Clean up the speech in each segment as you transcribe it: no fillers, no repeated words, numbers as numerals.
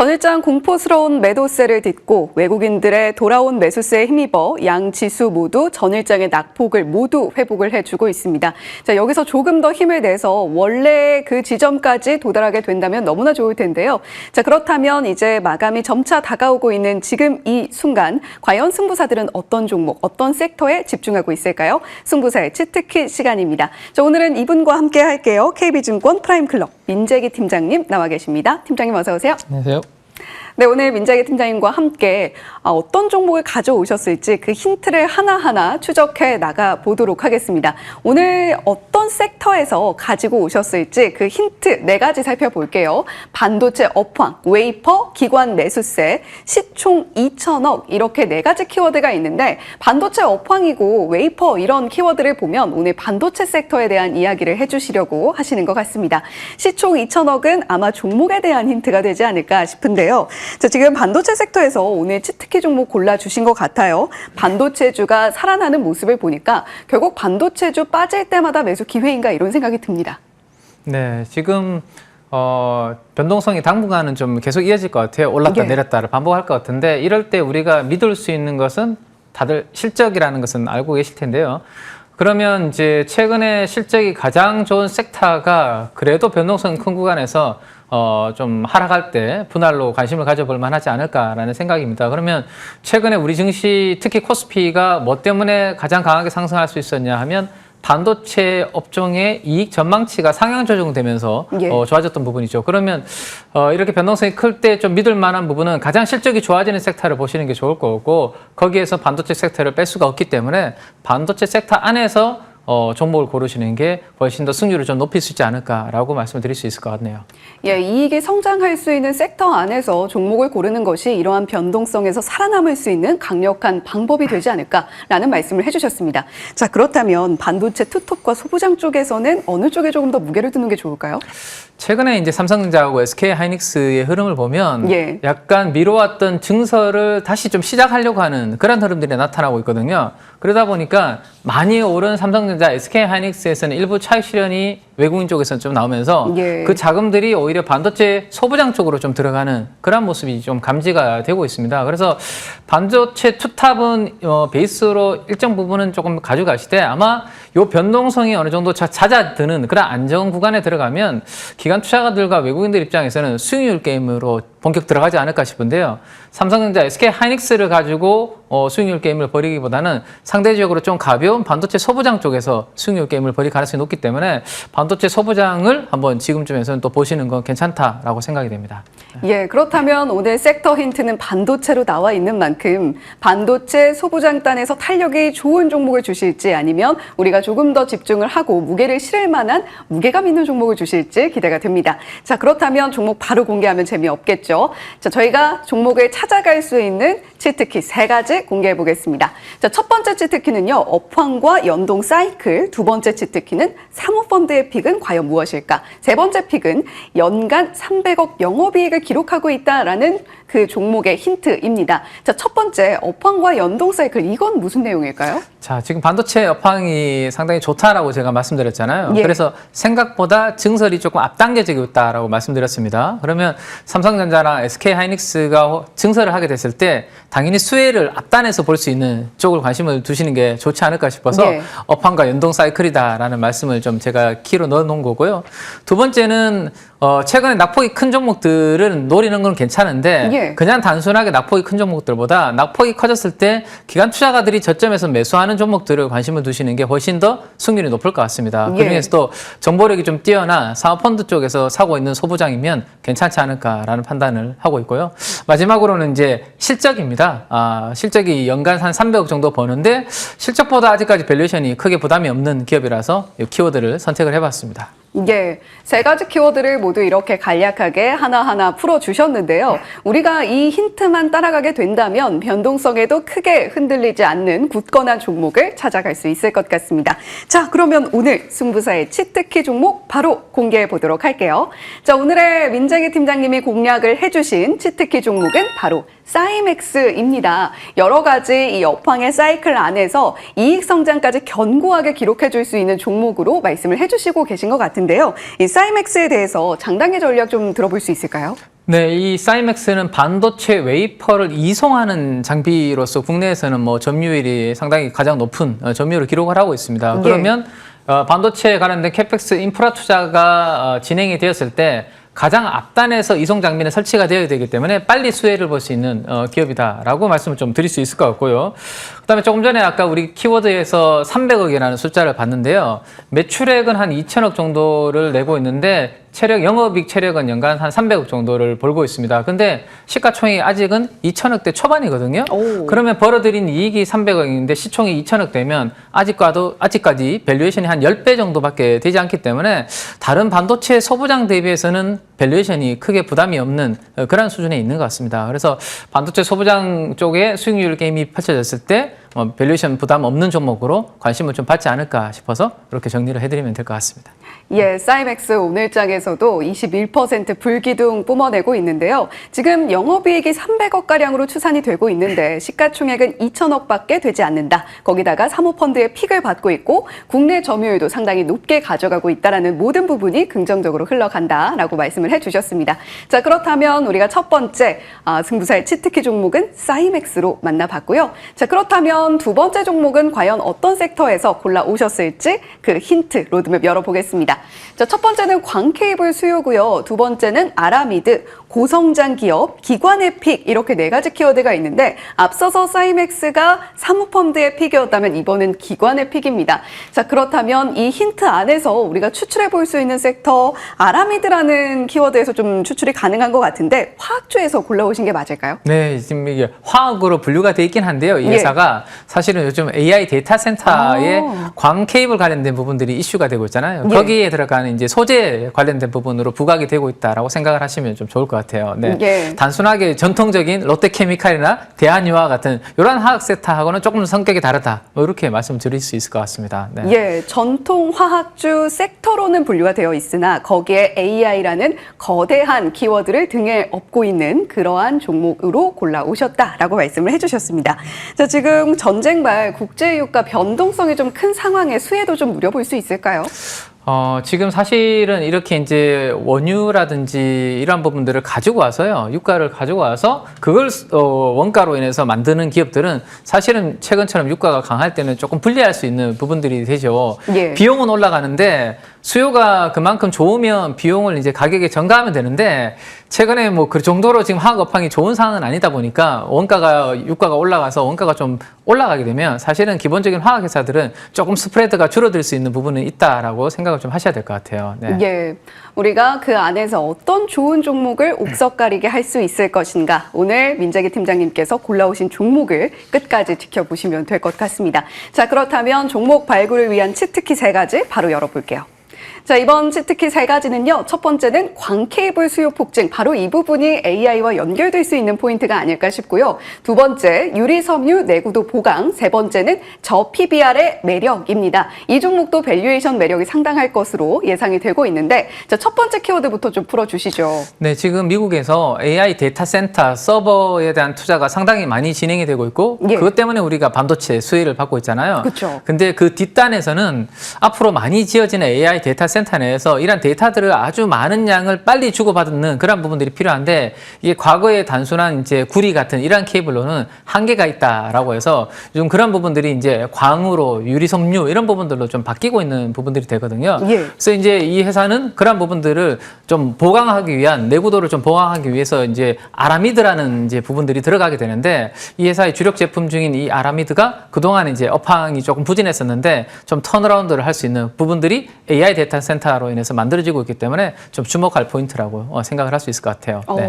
전일장 공포스러운 매도세를 딛고 외국인들의 돌아온 매수세에 힘입어 양 지수 모두 전일장의 낙폭을 모두 회복을 해주고 있습니다. 자, 여기서 조금 더 힘을 내서 원래 그 지점까지 도달하게 된다면 너무나 좋을 텐데요. 자, 그렇다면 이제 마감이 점차 다가오고 있는 지금 이 순간 과연 승부사들은 어떤 종목, 어떤 섹터에 집중하고 있을까요? 승부사의 치트키 시간입니다. 자, 오늘은 이분과 함께 할게요. KB증권 프라임클럽 민재기 팀장님 나와 계십니다. 팀장님 어서 오세요. 안녕하세요. 네, 오늘 민재기 팀장님과 함께 어떤 종목을 가져오셨을지 그 힌트를 하나하나 추적해 나가 보도록 하겠습니다. 오늘 어떤 섹터에서 가지고 오셨을지 그 힌트 4가지 살펴볼게요. 반도체 업황, 웨이퍼, 기관 매수세, 시총 2천억 이렇게 4가지 키워드가 있는데 반도체 업황이고 웨이퍼 이런 키워드를 보면 오늘 반도체 섹터에 대한 이야기를 해주시려고 하시는 것 같습니다. 시총 2천억은 아마 종목에 대한 힌트가 되지 않을까 싶은데요. 자, 지금 반도체 섹터에서 오늘 치트키 종목 골라주신 것 같아요. 반도체주가 살아나는 모습을 보니까 결국 반도체주 빠질 때마다 매수 기회인가 이런 생각이 듭니다. 네, 지금 변동성이 당분간은 좀 계속 이어질 것 같아요. 올랐다 내렸다를 반복할 것 같은데 이럴 때 우리가 믿을 수 있는 것은 다들 실적이라는 것은 알고 계실 텐데요. 그러면 이제 최근에 실적이 가장 좋은 섹터가 그래도 변동성 큰 구간에서 좀 하락할 때 분할로 관심을 가져볼 만하지 않을까라는 생각입니다. 그러면 최근에 우리 증시 특히 코스피가 뭐 때문에 가장 강하게 상승할 수 있었냐 하면 반도체 업종의 이익 전망치가 상향 조정되면서 좋아졌던 부분이죠. 그러면 이렇게 변동성이 클 때 좀 믿을 만한 부분은 가장 실적이 좋아지는 섹터를 보시는 게 좋을 거고 거기에서 반도체 섹터를 뺄 수가 없기 때문에 반도체 섹터 안에서 종목을 고르시는 게 훨씬 더 승률을 좀 높일 수 있지 않을까라고 말씀을 드릴 수 있을 것 같네요. 예, 이익이 성장할 수 있는 섹터 안에서 종목을 고르는 것이 이러한 변동성에서 살아남을 수 있는 강력한 방법이 되지 않을까라는 말씀을 해주셨습니다. 자, 그렇다면 반도체 투톱과 소부장 쪽에서는 어느 쪽에 조금 더 무게를 두는 게 좋을까요? 최근에 이제 삼성전자하고 SK하이닉스의 흐름을 보면 약간 미뤄왔던 증설을 다시 좀 시작하려고 하는 그런 흐름들이 나타나고 있거든요. 그러다 보니까 많이 오른 삼성전자, SK하이닉스에서는 일부 차익 실현이 외국인 쪽에서 좀 나오면서 그 자금들이 오히려 반도체 소부장 쪽으로 좀 들어가는 그런 모습이 좀 감지가 되고 있습니다. 그래서 반도체 투탑은 베이스로 일정 부분은 조금 가져가시되 아마 요 변동성이 어느 정도 잦아드는 그런 안정 구간에 들어가면 기관 투자가들과 외국인들 입장에서는 수익률 게임으로 본격 들어가지 않을까 싶은데요. 삼성전자, SK하이닉스를 가지고 수익률 게임을 벌이기보다는 상대적으로 좀 가벼운 반도체 소부장 쪽에서 수익률 게임을 벌일 가능성이 높기 때문에 반도체 소부장을 한번 지금쯤에서는 또 보시는 건 괜찮다라고 생각이 됩니다. 예, 그렇다면 오늘 섹터 힌트는 반도체로 나와 있는 만큼 반도체 소부장단에서 탄력이 좋은 종목을 주실지 아니면 우리가 조금 더 집중을 하고 무게를 실을 만한 무게감 있는 종목을 주실지 기대가 됩니다. 자, 그렇다면 종목 바로 공개하면 재미없겠죠. 자, 저희가 종목을 찾아갈 수 있는 치트키 3가지 공개해 보겠습니다. 자, 첫 번째 치트키는요, 업황과 연동 사이클. 두 번째 치트키는 사모펀드의 픽은 과연 무엇일까? 세 번째 픽은 연간 300억 영업이익을 기록하고 있다라는 그 종목의 힌트입니다. 자, 첫 번째 업황과 연동 사이클, 이건 무슨 내용일까요? 자, 지금 반도체 업황이 상당히 좋다라고 제가 말씀드렸잖아요. 그래서 생각보다 증설이 조금 앞당겨지고 있다라고 말씀드렸습니다. 그러면 삼성전자나 SK하이닉스가 증설을 하게 됐을 때 당연히 수혜를 앞단에서 볼 수 있는 쪽을 관심을 두시는 게 좋지 않을까 싶어서 업황과 연동 사이클이다라는 말씀을 좀 제가 키로 넣어놓은 거고요. 두 번째는 최근에 낙폭이 큰 종목들은 노리는 건 괜찮은데 그냥 단순하게 낙폭이 큰 종목들보다 낙폭이 커졌을 때 기관 투자가들이 저점에서 매수하는 종목들을 관심을 두시는 게 훨씬 더 승률이 높을 것 같습니다. 그중에서도 정보력이 좀 뛰어나 사모펀드 쪽에서 사고 있는 소부장이면 괜찮지 않을까라는 판단을 하고 있고요. 마지막으로는 이제 실적입니다. 실적이 연간 한 300억 정도 버는데 실적보다 아직까지 밸류에이션이 크게 부담이 없는 기업이라서 이 키워드를 선택을 해봤습니다. 예, 3가지 키워드를 모두 이렇게 간략하게 하나하나 풀어주셨는데요. 우리가 이 힌트만 따라가게 된다면 변동성에도 크게 흔들리지 않는 굳건한 종목을 찾아갈 수 있을 것 같습니다. 자, 그러면 오늘 승부사의 치트키 종목 바로 공개해 보도록 할게요. 자, 오늘의 민재기 팀장님이 공략을 해주신 치트키 종목은 바로 사이맥스입니다. 여러 가지 이 업황의 사이클 안에서 이익 성장까지 견고하게 기록해 줄 수 있는 종목으로 말씀을 해주시고 계신 것 같은데요. 이 사이맥스에 대해서 장단기 전략 좀 들어볼 수 있을까요? 네, 이 사이맥스는 반도체 웨이퍼를 이송하는 장비로서 국내에서는 뭐 점유율이 상당히 가장 높은 점유율을 기록을 하고 있습니다. 그러면 반도체에 관련된 캐펙스 인프라 투자가 진행이 되었을 때 가장 앞단에서 이송 장비는 설치가 되어야 되기 때문에 빨리 수혜를 볼 수 있는 기업이다라고 말씀을 좀 드릴 수 있을 것 같고요. 그다음에 조금 전에 아까 우리 키워드에서 300억이라는 숫자를 봤는데요. 매출액은 한 2천억 정도를 내고 있는데 영업이익 체력은 연간 한 300억 정도를 벌고 있습니다. 근데 시가총액이 아직은 2천억대 초반이거든요. 그러면 벌어들인 이익이 300억인데 시총이 2천억 되면 아직까지 밸류에이션이 한 10배 정도밖에 되지 않기 때문에 다른 반도체 소부장 대비해서는 밸류에이션이 크게 부담이 없는 그런 수준에 있는 것 같습니다. 그래서 반도체 소부장 쪽에 수익률 게임이 펼쳐졌을 때 밸류에이션 부담 없는 종목으로 관심을 좀 받지 않을까 싶어서 이렇게 정리를 해드리면 될 것 같습니다. 예, 사이맥스 오늘장에서도 21% 불기둥 뿜어내고 있는데요. 지금 영업이익이 300억가량으로 추산이 되고 있는데 시가총액은 2천억밖에 되지 않는다. 거기다가 사모펀드의 픽을 받고 있고 국내 점유율도 상당히 높게 가져가고 있다는 모든 부분이 긍정적으로 흘러간다라고 말씀을 해주셨습니다. 자, 그렇다면 우리가 첫 번째 승부사의 치트키 종목은 사이맥스로 만나봤고요. 자, 그렇다면 두 번째 종목은 과연 어떤 sek터에서 골라오셨을지 그 힌트 로드맵 열어보겠습니다. 자, 첫 번째는 광케이블 수요고요. 두 번째는 아라미드, 고성장 기업, 기관의 픽 이렇게 네 가지 키워드가 있는데 앞서서 사이맥스가 사모펀드의 픽이었다면 이번은 기관의 픽입니다. 자, 그렇다면 이 힌트 안에서 우리가 추출해 볼 수 있는 섹터 아라미드라는 키워드에서 좀 추출이 가능한 것 같은데 화학주에서 골라오신 게 맞을까요? 네, 지금 이게 화학으로 분류가 돼 있긴 한데요. 이 회사가 사실은 요즘 AI 데이터 센터에 광케이블 관련된 부분들이 이슈가 되고 있잖아요. 거기에 들어가는 이제 소재 관련된 부분으로 부각이 되고 있다라고 생각을 하시면 좀 좋을 것 같아요. 네. 단순하게 전통적인 롯데케미칼이나 대한유화 같은 이런 화학 섹터하고는 조금 성격이 다르다. 뭐 이렇게 말씀드릴 수 있을 것 같습니다. 네. 예, 전통 화학주 섹터로는 분류가 되어 있으나 거기에 AI라는 거대한 키워드를 등에 업고 있는 그러한 종목으로 골라오셨다라고 말씀을 해주셨습니다. 자, 지금 전쟁발 국제유가 변동성이 좀 큰 상황에 수혜도 좀 누려볼 수 있을까요? 지금 사실은 이렇게 이제 원유라든지 이런 부분들을 가지고 와서요, 유가를 가지고 와서 그걸 원가로 인해서 만드는 기업들은 사실은 최근처럼 유가가 강할 때는 조금 불리할 수 있는 부분들이 되죠. 비용은 올라가는데 수요가 그만큼 좋으면 비용을 이제 가격에 전가하면 되는데 최근에 뭐 그 정도로 지금 화학 업황이 좋은 상황은 아니다 보니까 유가가 올라가서 원가가 좀 올라가게 되면 사실은 기본적인 화학 회사들은 조금 스프레드가 줄어들 수 있는 부분은 있다라고 생각을 좀 하셔야 될 것 같아요. 네. 예, 우리가 그 안에서 어떤 좋은 종목을 옥석가리게 할 수 있을 것인가 오늘 민재기 팀장님께서 골라오신 종목을 끝까지 지켜보시면 될 것 같습니다. 자, 그렇다면 종목 발굴을 위한 치트키 3가지 바로 열어볼게요. 자, 이번 치트키 3가지는요. 첫 번째는 광케이블 수요 폭증. 바로 이 부분이 AI와 연결될 수 있는 포인트가 아닐까 싶고요. 두 번째, 유리섬유 내구도 보강. 세 번째는 저PBR의 매력입니다. 이 종목도 밸류에이션 매력이 상당할 것으로 예상이 되고 있는데 자, 첫 번째 키워드부터 좀 풀어주시죠. 네, 지금 미국에서 AI 데이터 센터 서버에 대한 투자가 상당히 많이 진행이 되고 있고 그것 때문에 우리가 반도체 수혜를 받고 있잖아요. 그렇죠. 근데 그 뒷단에서는 앞으로 많이 지어지는 AI 데이터 센터 내에서 이런 데이터들을 아주 많은 양을 빨리 주고받는 그런 부분들이 필요한데 이게 과거의 단순한 이제 구리 같은 이런 케이블로는 한계가 있다라고 해서 요즘 그런 부분들이 이제 광으로 유리섬유 이런 부분들로 좀 바뀌고 있는 부분들이 되거든요. 그래서 이제 이 회사는 그런 부분들을 좀 보강하기 위한 내구도를 좀 보강하기 위해서 이제 아라미드라는 이제 부분들이 들어가게 되는데 이 회사의 주력 제품 중인 이 아라미드가 그동안 이제 업황이 조금 부진했었는데 좀 턴어라운드를 할 수 있는 부분들이 AI 데이터 센터로 인해서 만들어지고 있기 때문에 좀 주목할 포인트라고 생각을 할 수 있을 것 같아요. 네.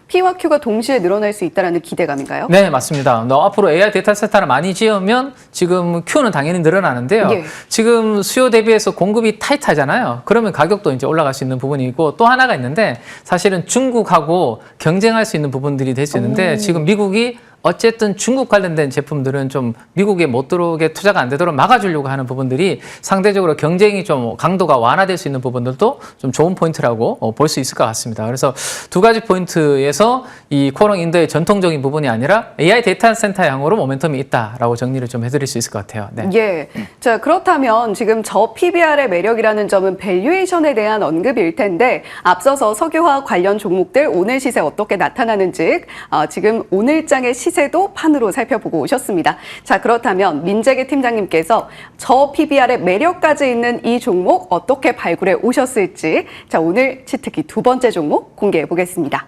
P와 Q가 동시에 늘어날 수 있다는 기대감인가요? 네, 맞습니다. 앞으로 AI 데이터 센터를 많이 지으면 지금 Q는 당연히 늘어나는데요. 지금 수요 대비해서 공급이 타이트하잖아요. 그러면 가격도 이제 올라갈 수 있는 부분이고 또 하나가 있는데 사실은 중국하고 경쟁할 수 있는 부분들이 될 수 있는데 지금 미국이 어쨌든 중국 관련된 제품들은 좀 미국에 못 들어오게 투자가 안 되도록 막아주려고 하는 부분들이 상대적으로 경쟁이 좀 강도가 완화될 수 있는 부분들도 좀 좋은 포인트라고 볼 수 있을 것 같습니다. 그래서 두 가지 포인트에서 이 코오롱 인더의 전통적인 부분이 아니라 AI 데이터 센터 향으로 모멘텀이 있다라고 정리를 좀 해드릴 수 있을 것 같아요. 네. 예. 자, 그렇다면 지금 저 PBR의 매력이라는 점은 밸류에이션에 대한 언급일 텐데 앞서서 석유화학 관련 종목들 오늘 시세 어떻게 나타나는지 지금 오늘장의 시세도 판으로 살펴보고 오셨습니다. 자, 그렇다면 민재기 팀장님께서 저 PBR의 매력까지 있는 이 종목 어떻게 발굴해 오셨을지 자, 오늘 치트키 두 번째 종목 공개해 보겠습니다.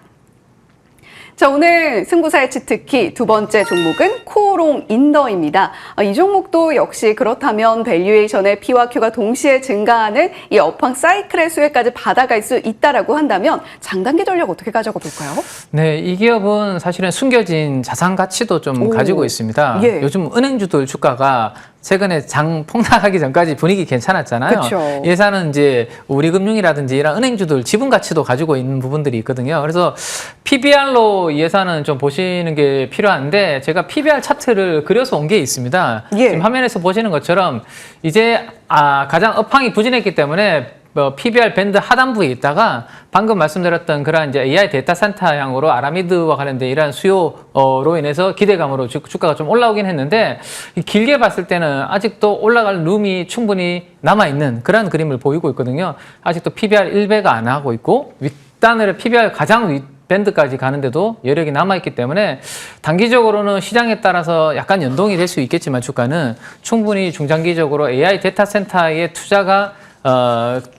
자, 오늘 승부사의 치트키 두 번째 종목은 코오롱 인더입니다. 이 종목도 역시 그렇다면 밸류에이션의 P와 Q가 동시에 증가하는 이 업황 사이클의 수혜까지 받아갈 수 있다라고 한다면 장단기 전략 어떻게 가져가 볼까요? 네, 이 기업은 사실은 숨겨진 자산 가치도 좀 가지고 있습니다. 예. 요즘 은행주들 주가가 최근에 장 폭락하기 전까지 분위기 괜찮았잖아요. 그쵸. 예산은 이제 우리금융이라든지 이런 은행주들 지분 가치도 가지고 있는 부분들이 있거든요. 그래서 PBR로 예산은 좀 보시는 게 필요한데 제가 PBR 차트를 그려서 온 게 있습니다. 예. 지금 화면에서 보시는 것처럼 이제 가장 업황이 부진했기 때문에 PBR 밴드 하단부에 있다가 방금 말씀드렸던 그런 이제 AI 데이터 센터 향으로 아라미드와 관련된 이러한 수요로 인해서 기대감으로 주가가 좀 올라오긴 했는데 길게 봤을 때는 아직도 올라갈 룸이 충분히 남아있는 그런 그림을 보이고 있거든요. 아직도 PBR 1배가 안 하고 있고 윗단으로 PBR 가장 윗 밴드까지 가는데도 여력이 남아있기 때문에 단기적으로는 시장에 따라서 약간 연동이 될 수 있겠지만 주가는 충분히 중장기적으로 AI 데이터 센터의 투자가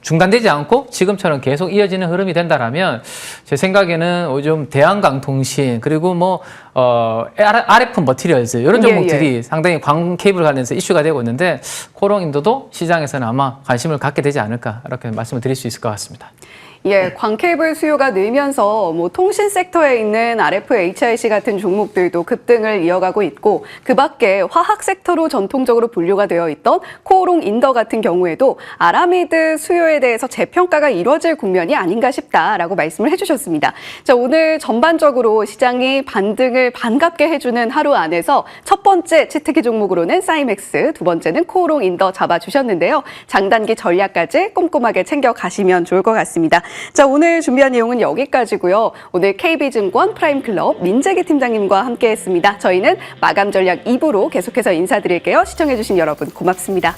중단되지 않고 지금처럼 계속 이어지는 흐름이 된다라면 제 생각에는 요즘 대한강통신 그리고 RF 머티리얼즈 이런 종목들이 상당히 광 케이블 관련해서 이슈가 되고 있는데 코오롱 인더도 시장에서는 아마 관심을 갖게 되지 않을까 이렇게 말씀을 드릴 수 있을 것 같습니다. 예, 광케이블 수요가 늘면서 통신 섹터에 있는 RF HIC 같은 종목들도 급등을 이어가고 있고 그 밖에 화학 섹터로 전통적으로 분류가 되어 있던 코오롱 인더 같은 경우에도 아라미드 수요에 대해서 재평가가 이루어질 국면이 아닌가 싶다라고 말씀을 해주셨습니다. 자, 오늘 전반적으로 시장이 반등을 반갑게 해주는 하루 안에서 첫 번째 치트키 종목으로는 사이맥스, 두 번째는 코오롱 인더 잡아주셨는데요. 장단기 전략까지 꼼꼼하게 챙겨가시면 좋을 것 같습니다. 자, 오늘 준비한 내용은 여기까지고요. 오늘 KB증권 프라임클럽 민재기 팀장님과 함께했습니다. 저희는 마감 전략 2부로 계속해서 인사드릴게요. 시청해주신 여러분 고맙습니다.